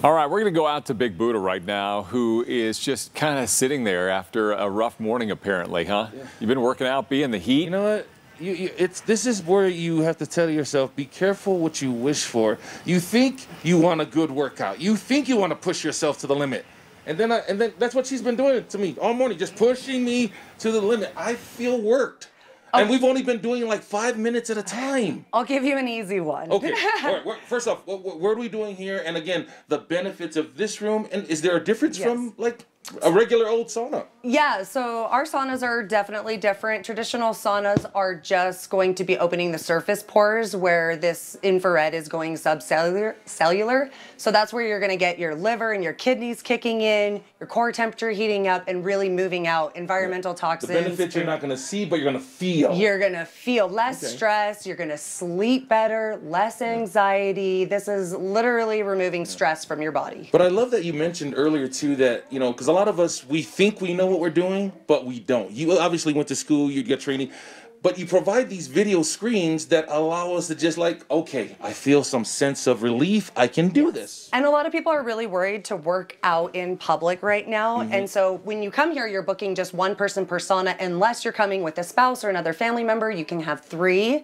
All right, we're going to go out to Big Buddha right now, who is just kind of sitting there after a rough morning, apparently, huh? Yeah. You've been working out, being the heat? You know what? This is where you have to tell yourself, be careful what you wish for. You think you want a good workout. You think you want to push yourself to the limit. And then that's what she's been doing to me all morning, just pushing me to the limit. I feel worked. And we've only been doing like 5 minutes at a time. I'll give you an easy one. Okay. All right. First off, what are we doing here? And again, the benefits of this room. And is there a difference from like a regular old sauna? Yeah, so our saunas are definitely different. Traditional saunas are just going to be opening the surface pores where this infrared is going cellular. So that's where you're going to get your liver and your kidneys kicking in, your core temperature heating up, and really moving out environmental toxins. The benefits you're not going to see, but you're going to feel. You're going to feel less stress. You're going to sleep better, less anxiety. This is literally removing stress from your body. But I love that you mentioned earlier, too, that, you know, because a lot of us, we think we know what we're doing, but we don't. You obviously went to school, you get training, but you provide these video screens that allow us to just like, okay, I feel some sense of relief. I can do this. And a lot of people are really worried to work out in public right now. And so when you come here, you're booking just one person per sauna, unless you're coming with a spouse or another family member. You can have 3.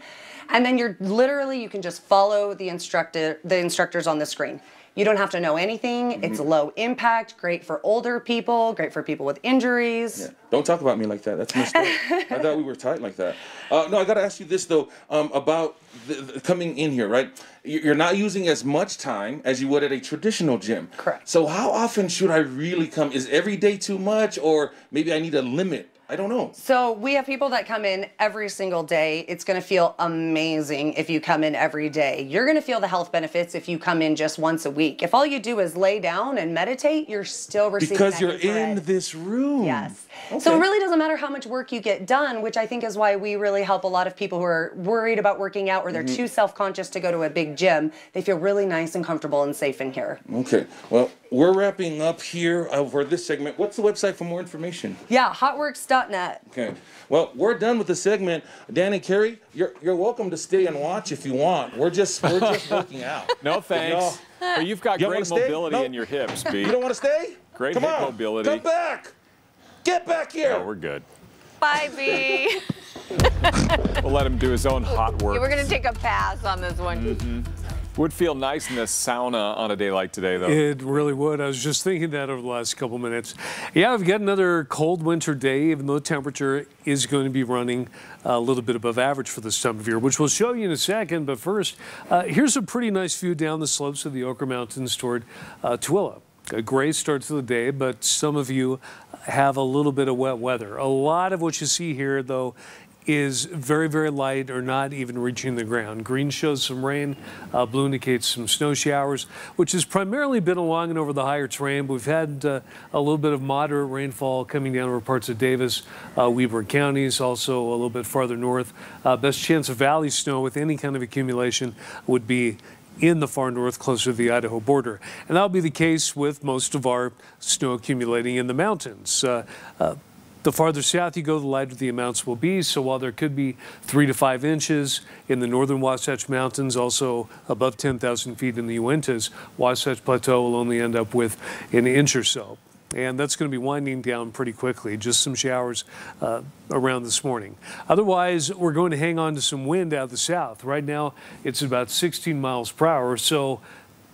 And then you can just follow the instructors on the screen. You don't have to know anything. It's low impact, great for older people, great for people with injuries. Yeah. Don't talk about me like that. That's messed up. I thought we were tight like that. No, I got to ask you this, though, about the coming in here, right? You're not using as much time as you would at a traditional gym. Correct. So how often should I really come? Is every day too much, or maybe I need a limit? I don't know. So we have people that come in every single day. It's going to feel amazing if you come in every day. You're going to feel the health benefits if you come in just once a week. If all you do is lay down and meditate, you're still receiving because you're in this room. Yes. Okay. So it really doesn't matter how much work you get done, which I think is why we really help a lot of people who are worried about working out or they're too self-conscious to go to a big gym. They feel really nice and comfortable and safe in here. Okay. Well, we're wrapping up here for this segment. What's the website for more information? Yeah, HOTWORX.net. Okay. Well, we're done with the segment. Dan and Carrie, you're welcome to stay and watch if you want. We're just working out. No thanks. But you've got great mobility in your hips, B. You don't want to stay? Great hip mobility. Come back. Get back here. No, we're good. Bye, B. We'll let him do his own hot work. Yeah, we're going to take a pass on this one. Would feel nice in this sauna on a day like today, though. It really would. I was just thinking that over the last couple minutes. Yeah, we've got another cold winter day, even though temperature is going to be running a little bit above average for this time of year, which we'll show you in a second. But first, here's a pretty nice view down the slopes of the Ochre Mountains toward Tooele. A gray start to the day, but some of you have a little bit of wet weather. A lot of what you see here, though, is very, very light or not even reaching the ground. Green shows some rain, blue indicates some snow showers, which has primarily been along and over the higher terrain. But we've had a little bit of moderate rainfall coming down over parts of Davis, Weber counties, also a little bit farther north. Best chance of valley snow with any kind of accumulation would be in the far north, closer to the Idaho border. And that'll be the case with most of our snow accumulating in the mountains. The farther south you go, the lighter the amounts will be. So while there could be 3 to 5 inches in the northern Wasatch Mountains, also above 10,000 feet in the Uintas, Wasatch Plateau will only end up with an inch or so. And that's going to be winding down pretty quickly. Just some showers around this morning. Otherwise, we're going to hang on to some wind out of the south. Right now, it's about 16 miles per hour. So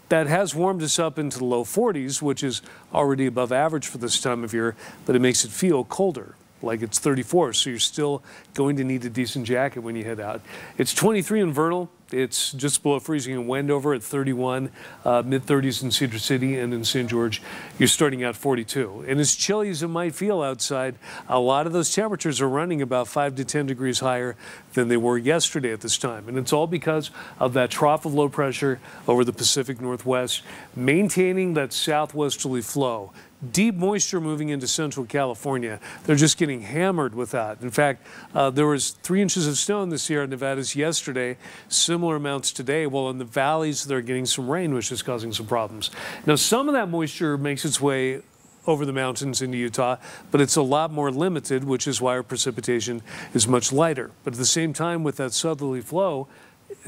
that has warmed us up into the low 40s, which is already above average for this time of year, but it makes it feel colder, like it's 34. So you're still going to need a decent jacket when you head out. It's 23 in Vernal. It's just below freezing in Wendover at 31, mid-30s in Cedar City, and in St. George, you're starting at 42. And as chilly as it might feel outside, a lot of those temperatures are running about 5 to 10 degrees higher than they were yesterday at this time. And it's all because of that trough of low pressure over the Pacific Northwest, maintaining that southwesterly flow. Deep moisture moving into central California. They're just getting hammered with that. In fact, there was 3 inches of snow in the Sierra Nevadas yesterday, similar amounts today. Well, in the valleys, they're getting some rain, which is causing some problems. Now, some of that moisture makes its way over the mountains into Utah, but it's a lot more limited, which is why our precipitation is much lighter. But at the same time, with that southerly flow,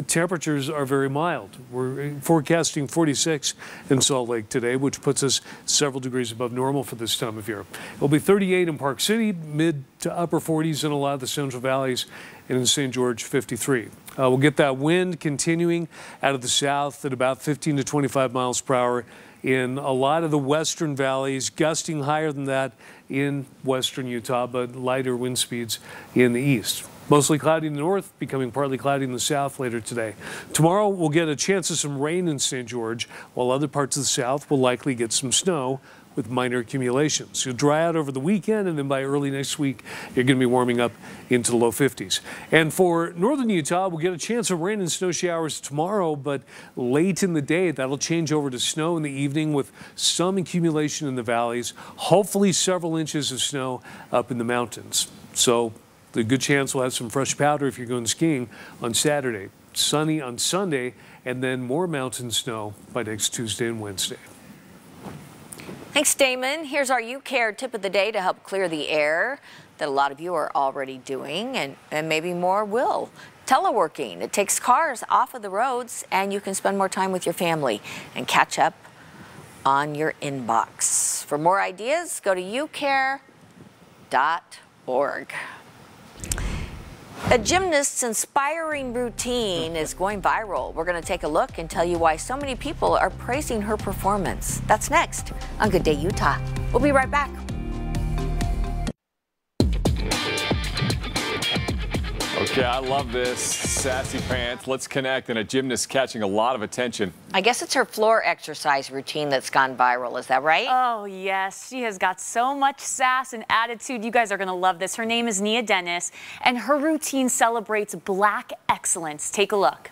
temperatures are very mild. We're forecasting 46 in Salt Lake today, which puts us several degrees above normal for this time of year. It'll be 38 in Park City, mid to upper 40s in a lot of the Central Valleys, and in St. George, 53. We'll get that wind continuing out of the south at about 15 to 25 miles per hour in a lot of the western valleys, gusting higher than that in western Utah, but lighter wind speeds in the east. Mostly cloudy in the north, becoming partly cloudy in the south later today. Tomorrow, we'll get a chance of some rain in St. George, while other parts of the south will likely get some snow with minor accumulations. You'll dry out over the weekend, and then by early next week, you're going to be warming up into the low 50s. And for northern Utah, we'll get a chance of rain and snow showers tomorrow, but late in the day, that'll change over to snow in the evening with some accumulation in the valleys, hopefully several inches of snow up in the mountains. So the good chance we'll have some fresh powder if you're going skiing on Saturday. Sunny on Sunday, and then more mountain snow by next Tuesday and Wednesday. Thanks, Damon. Here's our UCare tip of the day to help clear the air that a lot of you are already doing, and maybe more will. Teleworking. It takes cars off of the roads, and you can spend more time with your family and catch up on your inbox. For more ideas, go to ucare.org. A gymnast's inspiring routine is going viral. We're going to take a look and tell you why so many people are praising her performance. That's next on Good Day Utah. We'll be right back. Okay, I love this. Sassy pants. Let's connect. And a gymnast catching a lot of attention. I guess it's her floor exercise routine that's gone viral. Is that right? Oh, yes. She has got so much sass and attitude. You guys are going to love this. Her name is Nia Dennis, and her routine celebrates Black excellence. Take a look.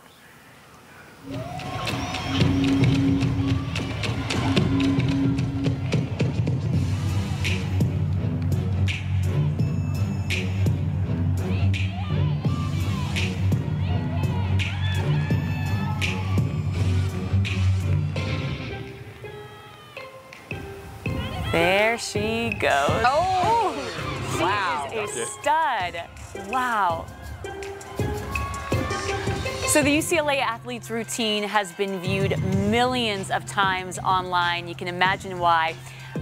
There she goes. Oh, wow. She is a stud. Wow. So the UCLA athlete's routine has been viewed millions of times online. You can imagine why.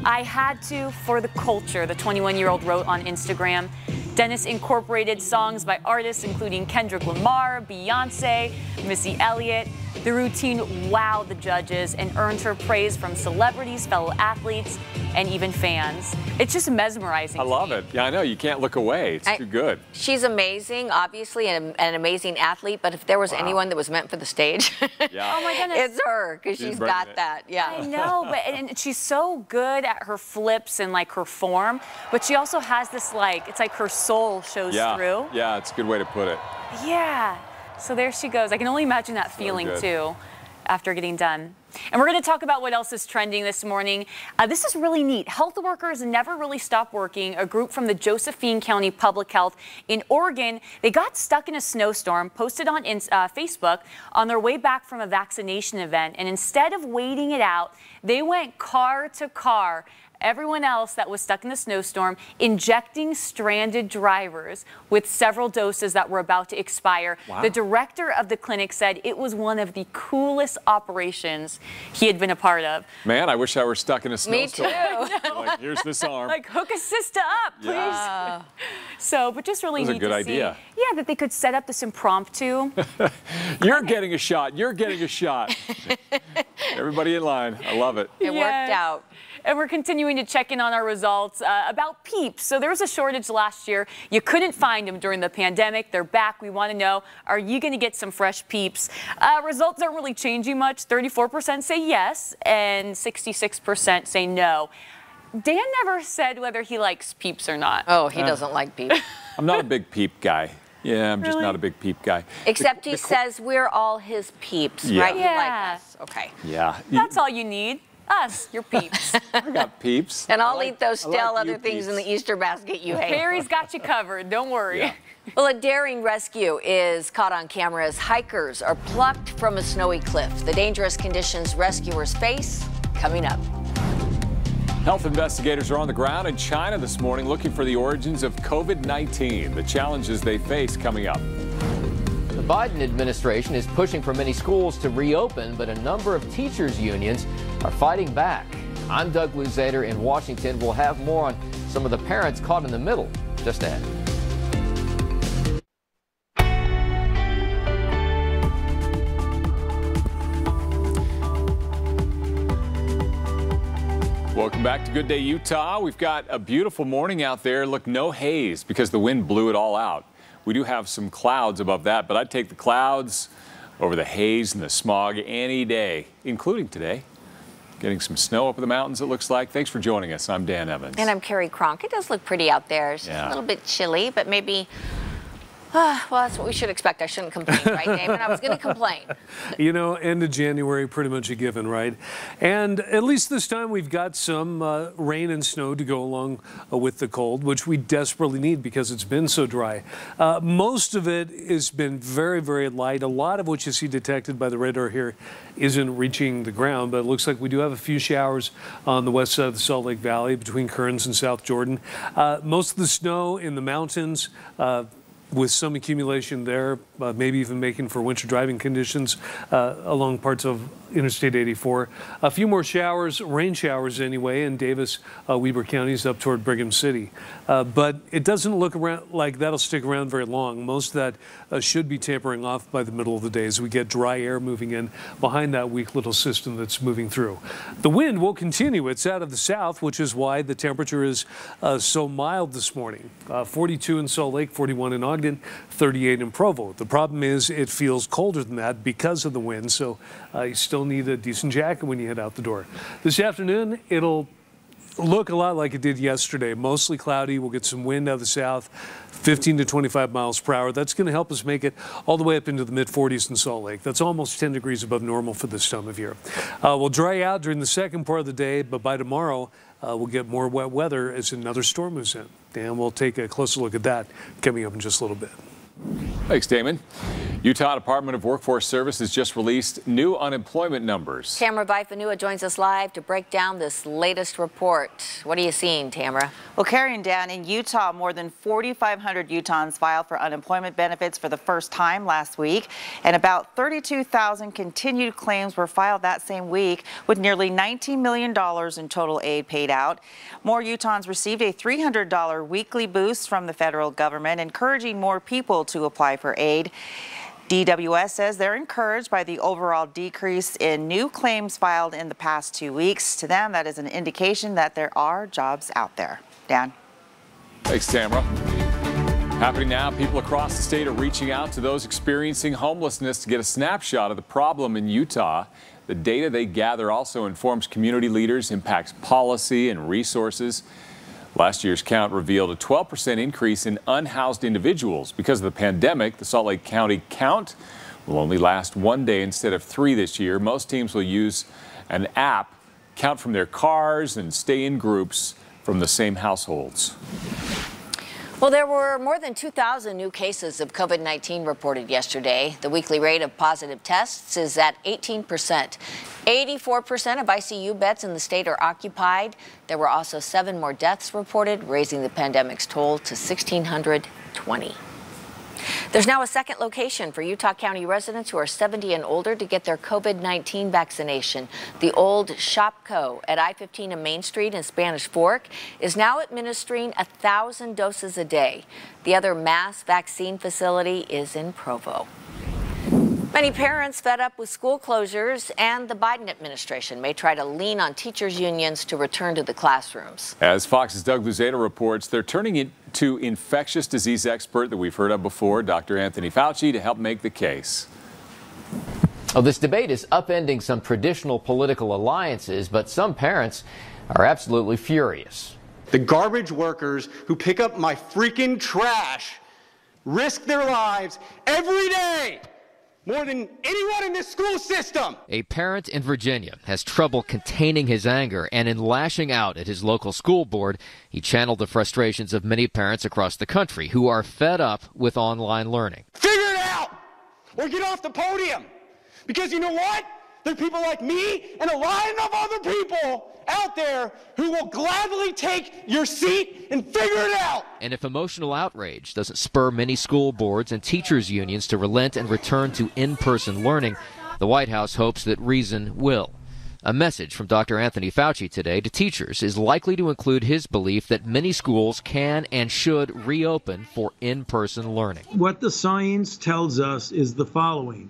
I had to for the culture, the 21-year-old wrote on Instagram. Dennis incorporated songs by artists including Kendrick Lamar, Beyonce, Missy Elliott. The routine wowed the judges and earned her praise from celebrities, fellow athletes, and even fans. It's just mesmerizing. I love it. Yeah, I know. You can't look away. It's too good. She's amazing, obviously, and an amazing athlete. But if there was anyone that was meant for the stage, yeah. Oh my goodness, it's her, because she's got that. Yeah. I know, but and she's so good at her flips and like her form. But she also has this it's like her soul shows through. Yeah, it's a good way to put it. Yeah. So there she goes. I can only imagine that feeling too after getting done. And we're going to talk about what else is trending this morning. This is really neat. Health workers never really stop working. A group from the Josephine County Public Health in Oregon, they got stuck in a snowstorm, posted on Facebook on their way back from a vaccination event. And instead of waiting it out, they went car to car, everyone else that was stuck in the snowstorm, injecting stranded drivers with several doses that were about to expire. Wow. The director of the clinic said it was one of the coolest operations he had been a part of. Man, I wish I were stuck in a snowstorm. Me too. Like, here's this arm. Like, hook a sister up, please. Yeah. So, but just really neat to see. That's a good idea. Yeah, that they could set up this impromptu. You're getting a shot. You're getting a shot. Everybody in line. I love it. It worked out. And we're continuing to check in on our results about peeps. So there was a shortage last year. You couldn't find them during the pandemic. They're back. We want to know, are you going to get some fresh peeps? Results aren't really changing much. 34% say yes, and 66% say no. Dan never said whether he likes peeps or not. Oh, he doesn't like peeps. I'm not a big peep guy. Yeah, I'm just not a big peep guy. Except he says we're all his peeps, right? Yeah. You like us. Okay. Yeah. That's all you need. Us, your peeps. I got peeps. And I'll eat those stale other things in the Easter basket you hate. Harry's got you covered. Don't worry. Yeah. Well, a daring rescue is caught on camera as hikers are plucked from a snowy cliff. The dangerous conditions rescuers face coming up. Health investigators are on the ground in China this morning looking for the origins of COVID-19, the challenges they face coming up. Biden administration is pushing for many schools to reopen, but a number of teachers' unions are fighting back. I'm Doug Luzader in Washington. We'll have more on some of the parents caught in the middle just ahead. Welcome back to Good Day Utah. We've got a beautiful morning out there. Look, no haze because the wind blew it all out. We do have some clouds above that, but I'd take the clouds over the haze and the smog any day, including today. Getting some snow up in the mountains, it looks like. Thanks for joining us. I'm Dan Evans. And I'm Carrie Cronk. It does look pretty out there. It's a little bit chilly, but maybe... well, that's what we should expect. I shouldn't complain, right, Damon? I was going to complain. You know, end of January, pretty much a given, right? And at least this time we've got some rain and snow to go along with the cold, which we desperately need because it's been so dry. Most of it has been very, very light. A lot of what you see detected by the radar here isn't reaching the ground, but it looks like we do have a few showers on the west side of the Salt Lake Valley between Kearns and South Jordan. Most of the snow in the mountains, with some accumulation there, maybe even making for winter driving conditions along parts of Interstate 84. A few more showers, rain showers anyway, in Davis, Weber counties up toward Brigham City. But it doesn't look around like that'll stick around very long. Most of that should be tapering off by the middle of the day as we get dry air moving in behind that weak little system that's moving through. The wind will continue. It's out of the south, which is why the temperature is so mild this morning. 42 in Salt Lake, 41 in Ogden, 38 in Provo. The problem is it feels colder than that because of the wind, so you still need a decent jacket when you head out the door. This afternoon, it'll look a lot like it did yesterday. Mostly cloudy. We'll get some wind out of the south, 15 to 25 miles per hour. That's going to help us make it all the way up into the mid-40s in Salt Lake. That's almost 10 degrees above normal for this time of year. We'll dry out during the second part of the day, but by tomorrow, we'll get more wet weather as another storm moves in. And we'll take a closer look at that coming up in just a little bit. Thanks, Damon. Utah Department of Workforce Services just released new unemployment numbers. Tamara Vaifanua joins us live to break down this latest report. What are you seeing, Tamara? Well, Carrie and Dan, in Utah, more than 4,500 Utahns filed for unemployment benefits for the first time last week, and about 32,000 continued claims were filed that same week, with nearly $19 million in total aid paid out. More Utahns received a $300 weekly boost from the federal government, encouraging more people to apply for aid. DWS says they're encouraged by the overall decrease in new claims filed in the past 2 weeks. To them, that is an indication that there are jobs out there. Dan? Thanks, Tamara. Happening now, people across the state are reaching out to those experiencing homelessness to get a snapshot of the problem in Utah. The data they gather also informs community leaders, impacts policy and resources. Last year's count revealed a 12% increase in unhoused individuals. Because of the pandemic, the Salt Lake County count will only last 1 day instead of 3 this year. Most teams will use an app, count from their cars, and stay in groups from the same households. Well, there were more than 2,000 new cases of COVID-19 reported yesterday. The weekly rate of positive tests is at 18%. 84% of ICU beds in the state are occupied. There were also 7 more deaths reported, raising the pandemic's toll to 1,620. There's now a second location for Utah County residents who are 70 and older to get their COVID-19 vaccination. The old Shopco at I-15 and Main Street in Spanish Fork is now administering 1,000 doses a day. The other mass vaccine facility is in Provo. Many parents fed up with school closures, and the Biden administration may try to lean on teachers' unions to return to the classrooms. As Fox's Doug Luzader reports, they're turning it to infectious disease expert that we've heard of before, Dr. Anthony Fauci, to help make the case. Oh, this debate is upending some traditional political alliances, but some parents are absolutely furious. The garbage workers who pick up my freaking trash risk their lives every day, more than anyone in this school system. A parent in Virginia has trouble containing his anger, and in lashing out at his local school board, he channeled the frustrations of many parents across the country who are fed up with online learning. Figure it out or get off the podium, because you know what? There are people like me and a line of other people out there who will gladly take your seat and figure it out. And if emotional outrage doesn't spur many school boards and teachers' unions to relent and return to in-person learning, the White House hopes that reason will. A message from Dr. Anthony Fauci today to teachers is likely to include his belief that many schools can and should reopen for in-person learning. What the science tells us is the following,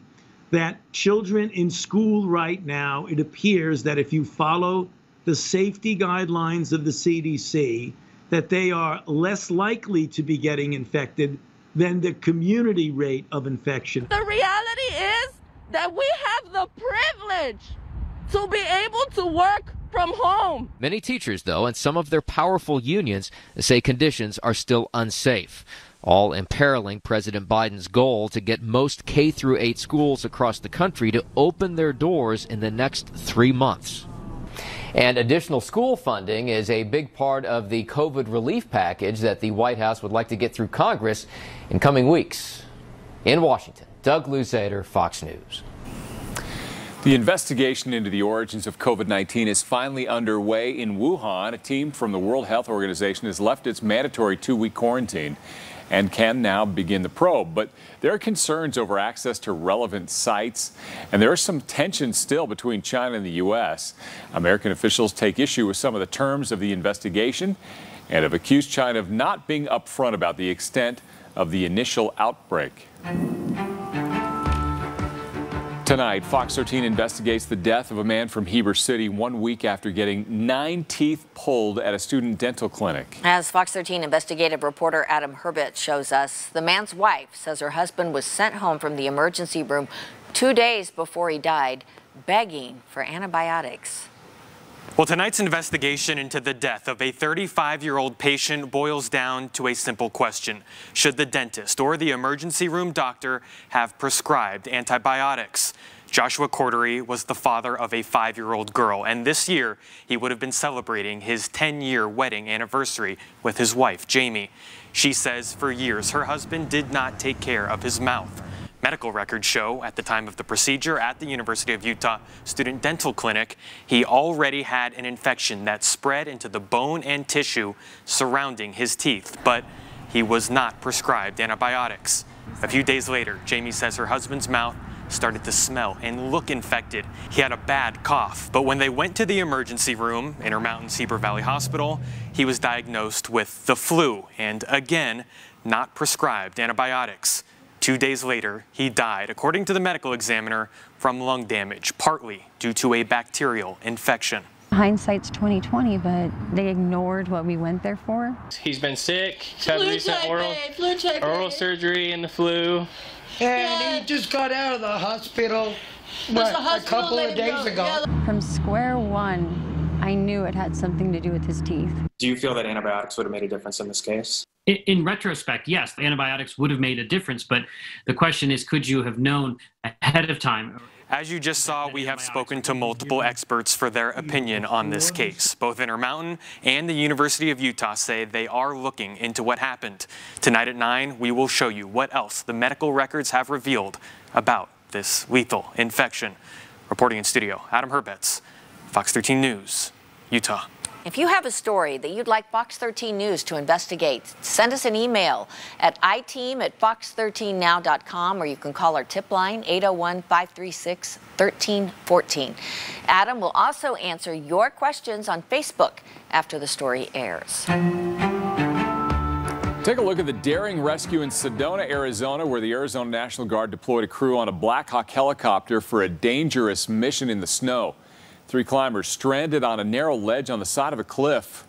that children in school right now, it appears that if you follow the safety guidelines of the CDC, that they are less likely to be getting infected than the community rate of infection. The reality is that we have the privilege to be able to work from home. Many teachers, though, and some of their powerful unions say conditions are still unsafe, all imperiling President Biden's goal to get most K-8 schools across the country to open their doors in the next 3 months. And additional school funding is a big part of the COVID relief package that the White House would like to get through Congress in coming weeks. In Washington, Doug Luzader, Fox News. The investigation into the origins of COVID-19 is finally underway in Wuhan. A team from the World Health Organization has left its mandatory 2-week quarantine and can now begin the probe. But there are concerns over access to relevant sites, and there is some tension still between China and the U.S. American officials take issue with some of the terms of the investigation and have accused China of not being upfront about the extent of the initial outbreak. Tonight, Fox 13 investigates the death of a man from Heber City 1 week after getting 9 teeth pulled at a student dental clinic. As Fox 13 investigative reporter Adam Herbett shows us, the man's wife says her husband was sent home from the emergency room 2 days before he died, begging for antibiotics. Well, tonight's investigation into the death of a 35-year-old patient boils down to a simple question. Should the dentist or the emergency room doctor have prescribed antibiotics? Joshua Cordery was the father of a 5-year-old girl, and this year he would have been celebrating his 10-year wedding anniversary with his wife, Jamie. She says for years her husband did not take care of his mouth. Medical records show at the time of the procedure at the University of Utah Student Dental Clinic, he already had an infection that spread into the bone and tissue surrounding his teeth, but he was not prescribed antibiotics. A few days later, Jamie says her husband's mouth started to smell and look infected. He had a bad cough, but when they went to the emergency room, Intermountain's Heber Valley Hospital, he was diagnosed with the flu and, again, not prescribed antibiotics. 2 days later, he died, according to the medical examiner, from lung damage, partly due to a bacterial infection. Hindsight's 20/20, but they ignored what we went there for. He's been sick. He's had recent oral surgery and the flu. And he just got out of the hospital, a couple of days ago. From square one, I knew it had something to do with his teeth. Do you feel that antibiotics would have made a difference in this case? In retrospect, yes, the antibiotics would have made a difference, but the question is, could you have known ahead of time? As you just saw, we have spoken to multiple experts for their opinion on this case. Both Intermountain and the University of Utah say they are looking into what happened. Tonight at 9, we will show you what else the medical records have revealed about this lethal infection. Reporting in studio, Adam Herbetz, Fox 13 News, Utah. If you have a story that you'd like Fox 13 News to investigate, send us an email at iteam@fox13now.com, or you can call our tip line 801-536-1314. Adam will also answer your questions on Facebook after the story airs. Take a look at the daring rescue in Sedona, Arizona, where the Arizona National Guard deployed a crew on a Black Hawk helicopter for a dangerous mission in the snow. 3 climbers stranded on a narrow ledge on the side of a cliff.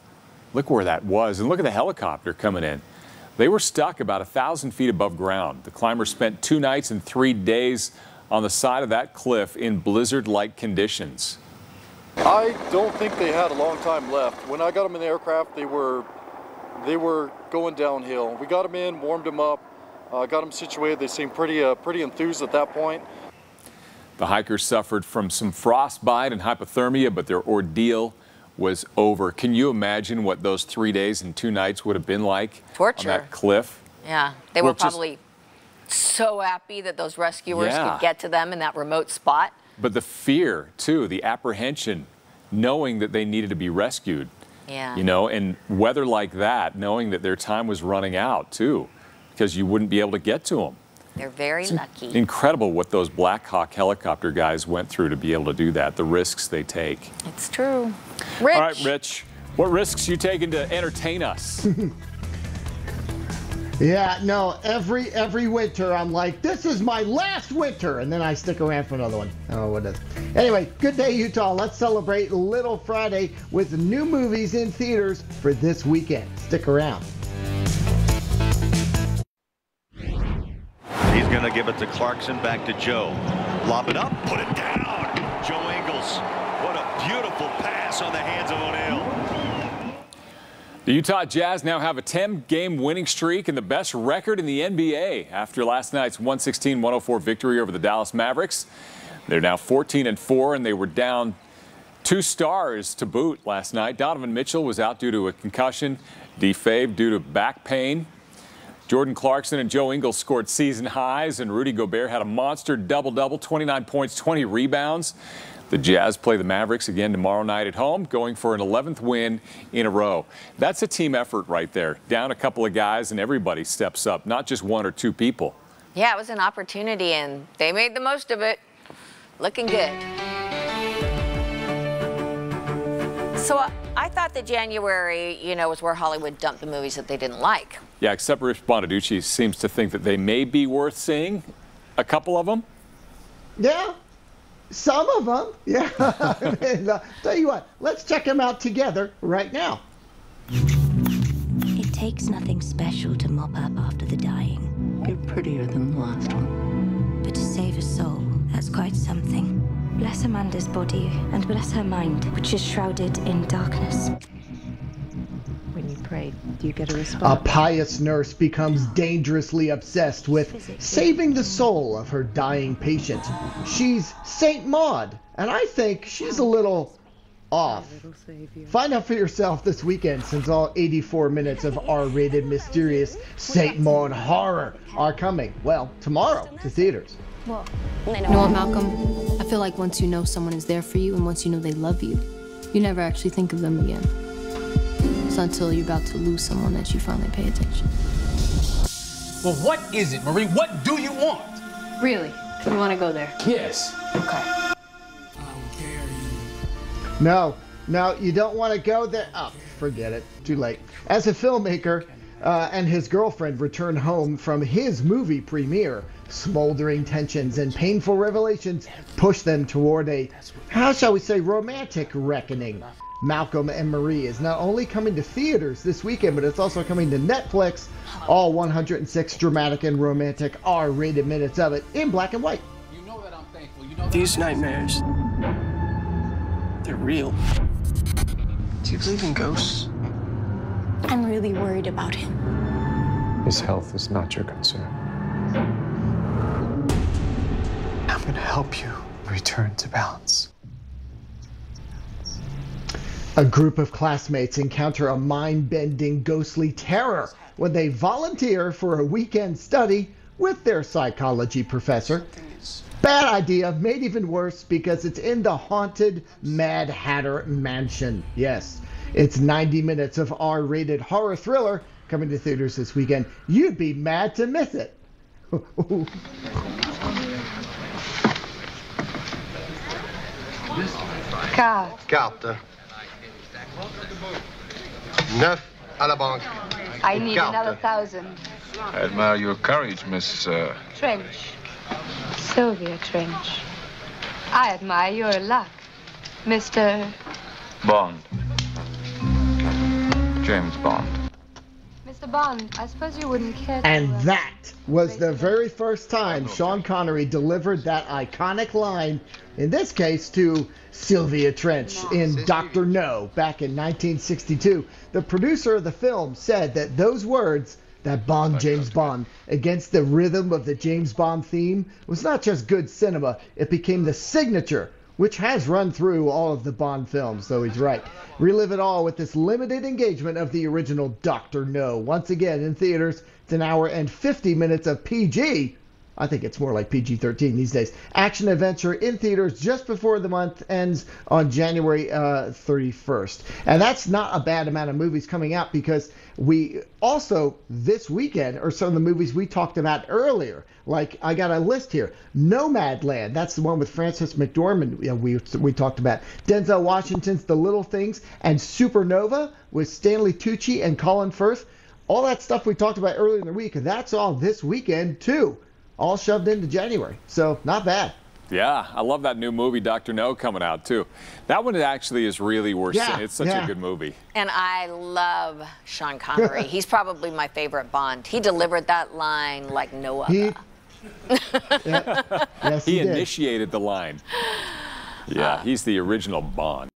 Look where that was, and look at the helicopter coming in. They were stuck about 1,000 feet above ground. The climbers spent 2 nights and 3 days on the side of that cliff in blizzard-like conditions. I don't think they had a long time left. When I got them in the aircraft, they were going downhill. We got them in, warmed them up, got them situated. They seemed pretty enthused at that point. The hikers suffered from some frostbite and hypothermia, but their ordeal was over. Can you imagine what those 3 days and 2 nights would have been like Torture. on that cliff? Yeah, they were probably so happy that those rescuers could get to them in that remote spot. but the fear, too, the apprehension, knowing that they needed to be rescued. Yeah. You know, and weather like that, knowing that their time was running out, too, because you wouldn't be able to get to them. They're very lucky. Incredible what those Black Hawk helicopter guys went through to be able to do that, the risks they take. It's true. Rich. All right, Rich, what risks you taking to entertain us? Yeah, no, every winter I'm like, this is my last winter, and then I stick around for another one. Oh, what is? Anyway, good day, Utah. Let's celebrate Little Friday with new movies in theaters for this weekend. Stick around. He's going to give it to Clarkson, back to Joe. Lob it up, put it down. Joe Ingles. What a beautiful pass on the hands of O'Neal. The Utah Jazz now have a 10-game winning streak and the best record in the NBA after last night's 116-104 victory over the Dallas Mavericks. They're now 14-4, and they were down 2 stars to boot last night. Donovan Mitchell was out due to a concussion, D-Fave due to back pain. Jordan Clarkson and Joe Ingles scored season highs, and Rudy Gobert had a monster double-double, 29 points, 20 rebounds. The Jazz play the Mavericks again tomorrow night at home, going for an 11th win in a row. That's a team effort right there. Down a couple of guys, and everybody steps up, not just 1 or 2 people. Yeah, it was an opportunity, and they made the most of it. Looking good. So I thought that January, you know, was where Hollywood dumped the movies that they didn't like. Yeah, except Rich Bonaducci seems to think that they may be worth seeing. A couple of them. Yeah, some of them. Yeah. And, tell you what, let's check them out together right now. It takes nothing special to mop up after the dying. You're prettier than the last one. But to save a soul, that's quite something. Bless Amanda's body and bless her mind, which is shrouded in darkness. When you pray, do you get a response? A pious nurse becomes dangerously obsessed with saving the soul of her dying patient. She's Saint Maud, and I think she's a little off. Find out for yourself this weekend, since all 84 minutes of R-rated mysterious Saint Maud horror are coming, well, tomorrow to theaters. You know what, Malcolm? I feel like once you know someone is there for you and once you know they love you, you never actually think of them again. It's not until you're about to lose someone that you finally pay attention. Well, what is it, Marie? What do you want? Really? You want to go there? Yes. Okay. No, you don't want to go there. Oh, forget it. Too late. As a filmmaker and his girlfriend return home from his movie premiere, smoldering tensions and painful revelations push them toward a, how shall we say, romantic reckoning. Malcolm and Marie is not only coming to theaters this weekend, but it's also coming to Netflix. All 106 dramatic and romantic R-rated minutes of it in black and white. You know that I'm thankful. You know that These nightmares, they're real. Do you believe in ghosts? I'm really worried about him. His health is not your concern. I'm going to help you return to balance. A group of classmates encounter a mind-bending ghostly terror when they volunteer for a weekend study with their psychology professor. Bad idea, made even worse because it's in the haunted Mad Hatter Mansion. Yes, it's 90 minutes of R-rated horror thriller coming to theaters this weekend. You'd be mad to miss it. Carte. 9 à la banque. I need another 1,000. I admire your courage, Miss... Trench. Sylvia Trench. I admire your luck, Mr. Bond. James Bond. Mr. Bond, I suppose you wouldn't care to... And that was the very first time Sean Connery delivered that iconic line, in this case to Sylvia Trench in Dr. No back in 1962. The producer of the film said that those words, that Bond, James Bond, against the rhythm of the James Bond theme, was not just good cinema, it became the signature, which has run through all of the Bond films, so he's right. Relive it all with this limited engagement of the original Dr. No. Once again in theaters, it's an hour and 50 minutes of PG I think it's more like PG-13 these days. Action adventure in theaters just before the month ends on January 31st. And that's not a bad amount of movies coming out, because we also, this weekend, are some of the movies we talked about earlier. Like, I got a list here. Nomadland, that's the one with Frances McDormand we talked about. Denzel Washington's The Little Things, and Supernova with Stanley Tucci and Colin Firth. All that stuff we talked about earlier in the week, and that's all this weekend, too. All shoved into January, so not bad. Yeah, I love that new movie, Dr. No, coming out, too. That one actually is really worth seeing. It's such a good movie. And I love Sean Connery. He's probably my favorite Bond. He delivered that line like no other. Yes, he initiated the line. Yeah, he's the original Bond.